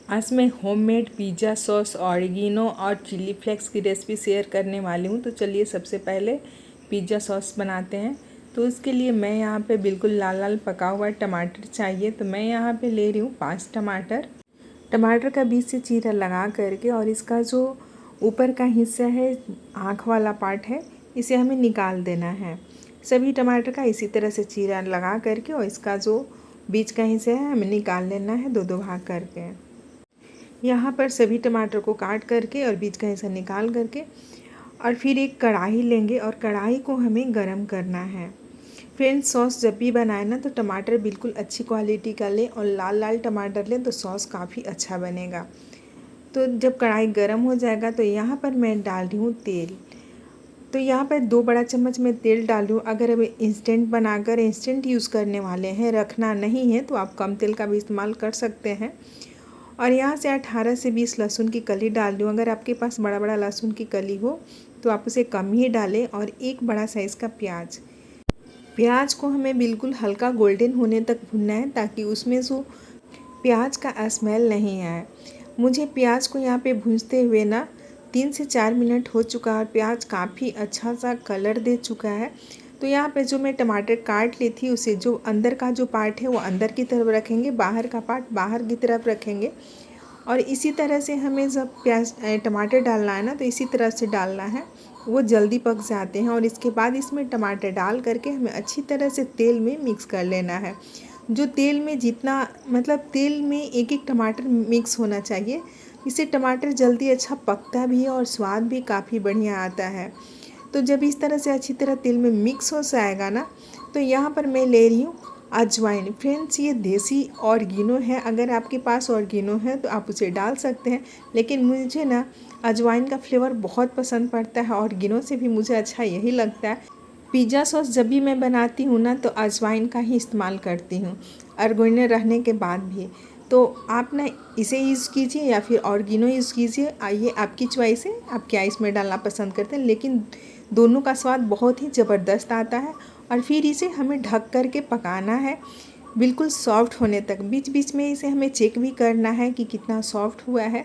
आज मैं homemade pizza sauce, oregano और चिली फ्लेक्स की रेसिपी शेयर करने वाली हूँ। तो चलिए सबसे पहले पिज़्ज़ा सॉस बनाते हैं। तो इसके लिए मैं यहाँ पे बिल्कुल लाल लाल पका हुआ टमाटर चाहिए। तो मैं यहाँ पे ले रही हूँ 5 टमाटर। टमाटर का बीच से चीरा लगा करके और इसका जो ऊपर का हिस्सा है, आँख वाला पार्ट है, इसे हमें निकाल देना है। सभी टमाटर का इसी तरह से चीरा लगा करके और इसका जो बीच का हिस्सा है हमें निकाल लेना है दो दो भाग करके। यहाँ पर सभी टमाटर को काट करके और बीच का हिस्सा निकाल करके और फिर एक कढ़ाई लेंगे और कढ़ाई को हमें गरम करना है। फ्रेंड्स, सॉस जब भी बनाए ना तो टमाटर बिल्कुल अच्छी क्वालिटी का लें और लाल लाल टमाटर लें तो सॉस काफ़ी अच्छा बनेगा। तो जब कढ़ाई गरम हो जाएगा तो यहाँ पर मैं डाल रही हूँ तेल। तो यहाँ पर 2 बड़ा चम्मच मैं तेल डाल रही हूँ। अगर अब इंस्टेंट यूज़ करने वाले हैं, रखना नहीं है, तो आप कम तेल का भी इस्तेमाल कर सकते हैं। और यहाँ से 18 से 20 लहसुन की कली डाल दूँ। अगर आपके पास बड़ा बड़ा लहसुन की कली हो तो आप उसे कम ही डालें। और एक बड़ा साइज़ का प्याज को हमें बिल्कुल हल्का गोल्डन होने तक भुनना है ताकि उसमें जो प्याज का स्मेल नहीं आए। मुझे प्याज को यहाँ पे भूनते हुए ना 3 से 4 मिनट हो चुका है और प्याज काफ़ी अच्छा सा कलर दे चुका है। तो यहाँ पे जो मैं टमाटर काट ली थी उसे जो अंदर का जो पार्ट है वो अंदर की तरफ रखेंगे, बाहर का पार्ट बाहर की तरफ रखेंगे। और इसी तरह से हमें जब टमाटर डालना है ना तो इसी तरह से डालना है, वो जल्दी पक जाते हैं। और इसके बाद इसमें टमाटर डाल करके हमें अच्छी तरह से तेल में मिक्स कर लेना है। जो तेल में जितना तेल में एक एक टमाटर मिक्स होना चाहिए। इससे टमाटर जल्दी अच्छा पकता भी है और स्वाद भी काफ़ी बढ़िया आता है। तो जब इस तरह से अच्छी तरह तेल में मिक्स हो जाएगा ना तो यहाँ पर मैं ले रही हूँ अजवाइन। फ्रेंड्स, ये देसी ऑरिगेनो है। अगर आपके पास ऑरिगेनो है तो आप उसे डाल सकते हैं, लेकिन मुझे ना अजवाइन का फ्लेवर बहुत पसंद पड़ता है। ऑरिगेनो से भी मुझे अच्छा यही लगता है। पिज़्ज़ा सॉस जब भी मैं बनाती हूँ ना तो अजवाइन का ही इस्तेमाल करती हूँ, ऑरिगेनो रहने के बाद भी। तो आप ना इसे यूज़ कीजिए या फिर ऑरिगेनो यूज़ कीजिए। ये आपकी चॉइस है, आप क्या इसमें डालना पसंद करते हैं, लेकिन दोनों का स्वाद बहुत ही ज़बरदस्त आता है। और फिर इसे हमें ढक कर के पकाना है बिल्कुल सॉफ्ट होने तक। बीच बीच में इसे हमें चेक भी करना है कि कितना सॉफ्ट हुआ है।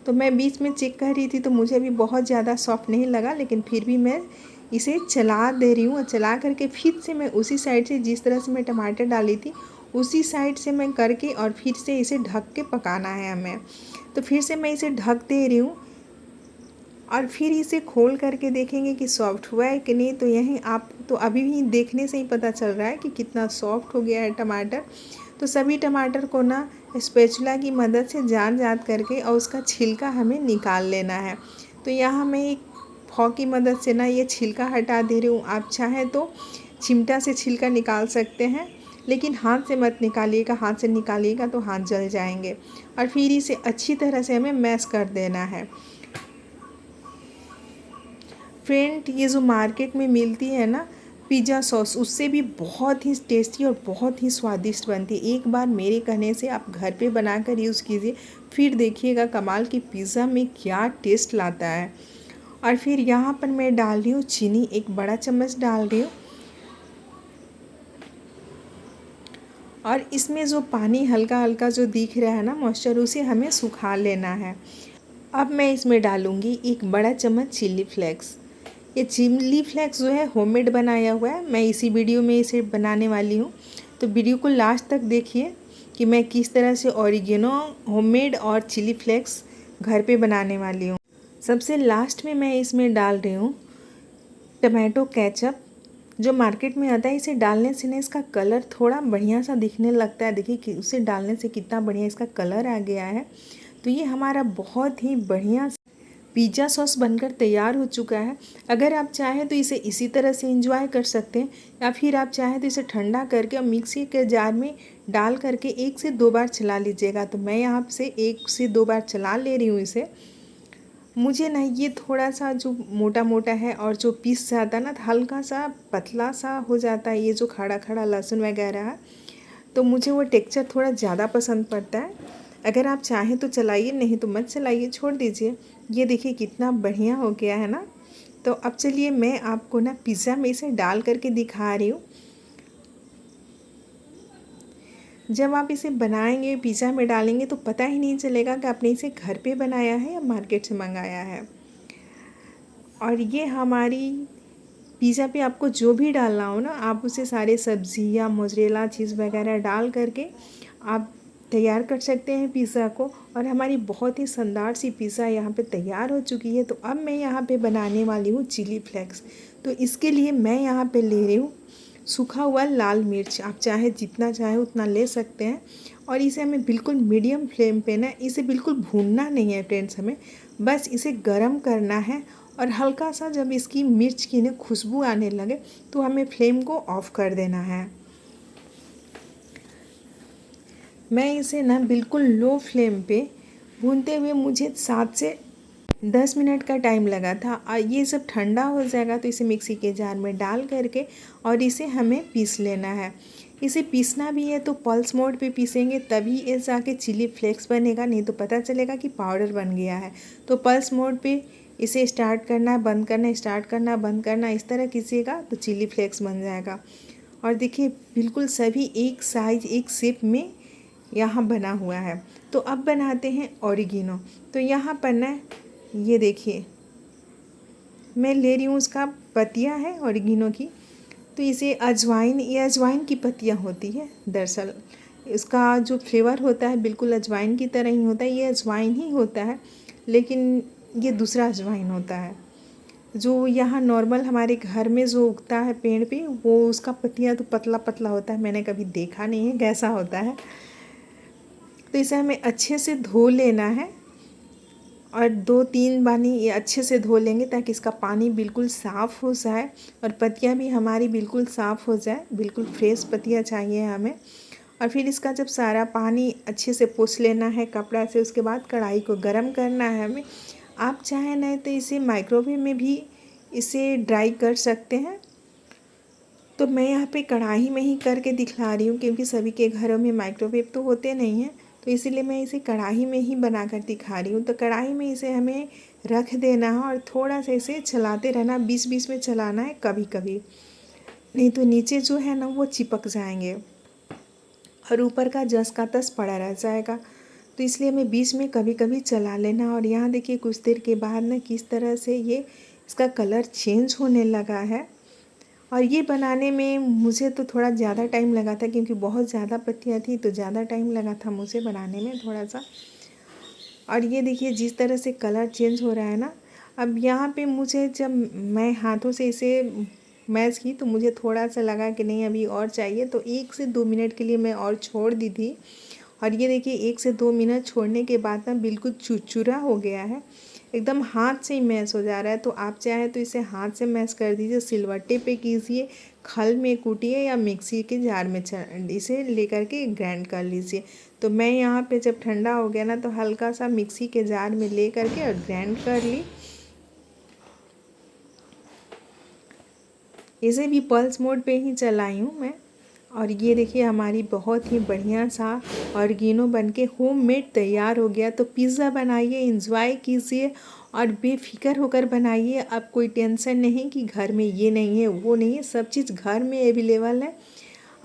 तो मैं बीच में चेक कर रही थी तो मुझे भी बहुत ज़्यादा सॉफ्ट नहीं लगा, लेकिन फिर भी मैं इसे चला दे रही हूँ। और चला करके फिर से मैं उसी साइड से, जिस तरह से मैं टमाटर डाली थी उसी साइड से मैं करके और फिर से इसे ढक के पकाना है हमें। तो फिर से मैं इसे ढक दे रही हूँ और फिर इसे खोल करके देखेंगे कि सॉफ्ट हुआ है कि नहीं। तो यहीं आप तो अभी भी देखने से ही पता चल रहा है कि कितना सॉफ्ट हो गया है टमाटर। तो सभी टमाटर को ना स्पैचुला की मदद से जान करके और उसका छिलका हमें निकाल लेना है। तो यहाँ मैं एक फॉक की मदद से ना ये छिलका हटा दे रही हूँ। आप चाहें तो चिमटा से छिलका निकाल सकते हैं, लेकिन हाथ से मत निकालिएगा। हाथ से निकालिएगा तो हाथ जल जाएंगे। और फिर इसे अच्छी तरह से हमें मैश कर देना है। फ्रेंड, ये जो मार्केट में मिलती है ना पिज़्ज़ा सॉस, उससे भी बहुत ही टेस्टी और बहुत ही स्वादिष्ट बनती है। एक बार मेरे कहने से आप घर पे बनाकर यूज़ कीजिए, फिर देखिएगा कमाल की पिज़्ज़ा में क्या टेस्ट लाता है। और फिर यहाँ पर मैं डाल रही हूँ चीनी, एक बड़ा चम्मच डाल रही हूँ। और इसमें जो पानी हल्का हल्का जो दिख रहा है ना मॉइस्चर, उसे हमें सुखा लेना है। अब मैं इसमें डालूँगी एक बड़ा चम्मच चिली फ्लेक्स। ये चिली फ्लेक्स जो है होममेड बनाया हुआ है। मैं इसी वीडियो में इसे बनाने वाली हूँ, तो वीडियो को लास्ट तक देखिए कि मैं किस तरह से ऑरिगेनो होममेड और चिली फ्लेक्स घर पे बनाने वाली हूँ। सबसे लास्ट में मैं इसमें डाल रही हूँ टमाटो केचप, जो मार्केट में आता है। इसे डालने से ना इसका कलर थोड़ा बढ़िया सा दिखने लगता है। देखिए कि उसे डालने से कितना बढ़िया इसका कलर आ गया है। तो ये हमारा बहुत ही बढ़िया पिज़्ज़ा सॉस बनकर तैयार हो चुका है। अगर आप चाहें तो इसे इसी तरह से एंजॉय कर सकते हैं, या फिर आप चाहें तो इसे ठंडा करके और मिक्सी के जार में डाल करके 1 से 2 बार चला लीजिएगा। तो मैं यहाँ से 1 से 2 बार चला ले रही हूँ इसे। मुझे ना ये थोड़ा सा जो मोटा मोटा है और जो पीस जाता है ना तो हल्का सा पतला सा हो जाता है, ये जो खड़ा खड़ा लहसुन वगैरह है, तो मुझे वो टेक्सचर थोड़ा ज़्यादा पसंद पड़ता है। अगर आप चाहें तो चलाइए, नहीं तो मत चलाइए, छोड़ दीजिए। ये देखिए कितना बढ़िया हो गया है ना। तो अब चलिए मैं आपको ना पिज़्ज़ा में इसे डाल करके दिखा रही हूँ। जब आप इसे बनाएंगे पिज़्ज़ा में डालेंगे तो पता ही नहीं चलेगा कि आपने इसे घर पे बनाया है या मार्केट से मंगाया है। और ये हमारी पिज़्ज़ा पे आपको जो भी डालना हो ना, आप उसे सारे सब्जियाँ मोज़रेला चीज़ वगैरह डाल करके आप तैयार कर सकते हैं पिज़्ज़ा को। और हमारी बहुत ही शानदार सी पिज़्ज़ा यहाँ पे तैयार हो चुकी है। तो अब मैं यहाँ पे बनाने वाली हूँ चिली फ्लेक्स। तो इसके लिए मैं यहाँ पे ले रही हूँ सूखा हुआ लाल मिर्च। आप चाहे जितना चाहे उतना ले सकते हैं। और इसे हमें बिल्कुल मीडियम फ्लेम पे ना, इसे बिल्कुल भूनना नहीं है फ्रेंड्स, हमें बस इसे गरम करना है। और हल्का सा जब इसकी मिर्च की ना खुशबू आने लगे तो हमें फ्लेम को ऑफ कर देना है। मैं इसे ना बिल्कुल लो फ्लेम पे भूनते हुए मुझे 7 से 10 मिनट का टाइम लगा था। और ये सब ठंडा हो जाएगा तो इसे मिक्सी के जार में डाल करके और इसे हमें पीस लेना है। इसे पीसना भी है तो पल्स मोड पे पीसेंगे तभी ये जाके चिली फ्लेक्स बनेगा, नहीं तो पता चलेगा कि पाउडर बन गया है। तो पल्स मोड पे इसे स्टार्ट करना है, बंद करना है, स्टार्ट करना, बंद करना, इस तरह कीजिएगा तो चिली फ्लेक्स बन जाएगा। और देखिए बिल्कुल सभी एक साइज एक शेप में यहाँ बना हुआ है। तो अब बनाते हैं ऑरिगेनो। तो यहाँ पर ना ये देखिए मैं ले रही हूँ उसका पत्तियाँ है ऑरिगेनो की। तो इसे अजवाइन, ये अजवाइन की पत्तियाँ होती है दरअसल। इसका जो फ्लेवर होता है बिल्कुल अजवाइन की तरह ही होता है। ये अजवाइन ही होता है लेकिन ये दूसरा अजवाइन होता है। जो यहाँ नॉर्मल हमारे घर में जो उगता है पेड़ पे, वो उसका पत्तियाँ तो पतला पतला होता है, मैंने कभी देखा नहीं है कैसा होता है। तो इसे हमें अच्छे से धो लेना है और 2-3 बारी ये अच्छे से धो लेंगे ताकि इसका पानी बिल्कुल साफ़ हो जाए और पत्तियाँ भी हमारी बिल्कुल साफ़ हो जाए। बिल्कुल फ्रेश पत्तियाँ चाहिए हमें। और फिर इसका जब सारा पानी अच्छे से पोंछ लेना है कपड़ा से, उसके बाद कढ़ाई को गरम करना है हमें। आप चाहें नहीं तो इसे माइक्रोवेव में भी इसे ड्राई कर सकते हैं। तो मैं यहाँ पे कढ़ाई में ही करके दिखला रही हूँ क्योंकि सभी के घरों में माइक्रोवेव तो होते नहीं हैं। तो इसीलिए मैं इसे कढ़ाई में ही बनाकर दिखा रही हूँ। तो कढ़ाई में इसे हमें रख देना है और थोड़ा सा इसे चलाते रहना, बीच बीच में चलाना है कभी कभी, नहीं तो नीचे जो है ना वो चिपक जाएंगे और ऊपर का जस का तस पड़ा रह जाएगा। तो इसलिए हमें बीच में कभी कभी चला लेना। और यहाँ देखिए कुछ देर के बाद ना किस तरह से ये इसका कलर चेंज होने लगा है। और ये बनाने में मुझे तो थोड़ा ज़्यादा टाइम लगा था क्योंकि बहुत ज़्यादा पत्तियाँ थी, तो ज़्यादा टाइम लगा था मुझे बनाने में थोड़ा सा। और ये देखिए जिस तरह से कलर चेंज हो रहा है ना, अब यहाँ पे मुझे जब मैं हाथों से इसे मैश की तो मुझे थोड़ा सा लगा कि नहीं अभी और चाहिए, तो 1 से 2 मिनट के लिए मैं और छोड़ दी थी। और ये देखिए 1 से 2 मिनट छोड़ने के बाद ना बिल्कुल चुरचुरा हो गया है, एकदम हाथ से ही मैश हो जा रहा है। तो आप चाहे तो इसे हाथ से मैश कर दीजिए, सिलवट्टे पे कीजिए, खल में कूटिए या मिक्सी के जार में इसे लेकर के ग्राइंड कर लीजिए। तो मैं यहाँ पे जब ठंडा हो गया ना तो हल्का सा मिक्सी के जार में ले करके और ग्राइंड कर ली। इसे भी पल्स मोड पे ही चलाई हूँ मैं। और ये देखिए हमारी बहुत ही बढ़िया सा ऑरिगेनो बनके होममेड तैयार हो गया। तो पिज़्ज़ा बनाइए, एंजॉय कीजिए और बेफिक्र होकर बनाइए। अब कोई टेंशन नहीं कि घर में ये नहीं है वो नहीं है, सब चीज़ घर में अवेलेबल है।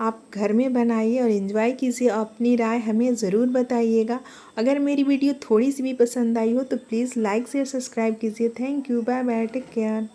आप घर में बनाइए और एंजॉय कीजिए। अपनी राय हमें ज़रूर बताइएगा। अगर मेरी वीडियो थोड़ी सी भी पसंद आई हो तो प्लीज़ लाइक शेयर सब्सक्राइब कीजिए। Thank you, bye bye, take care.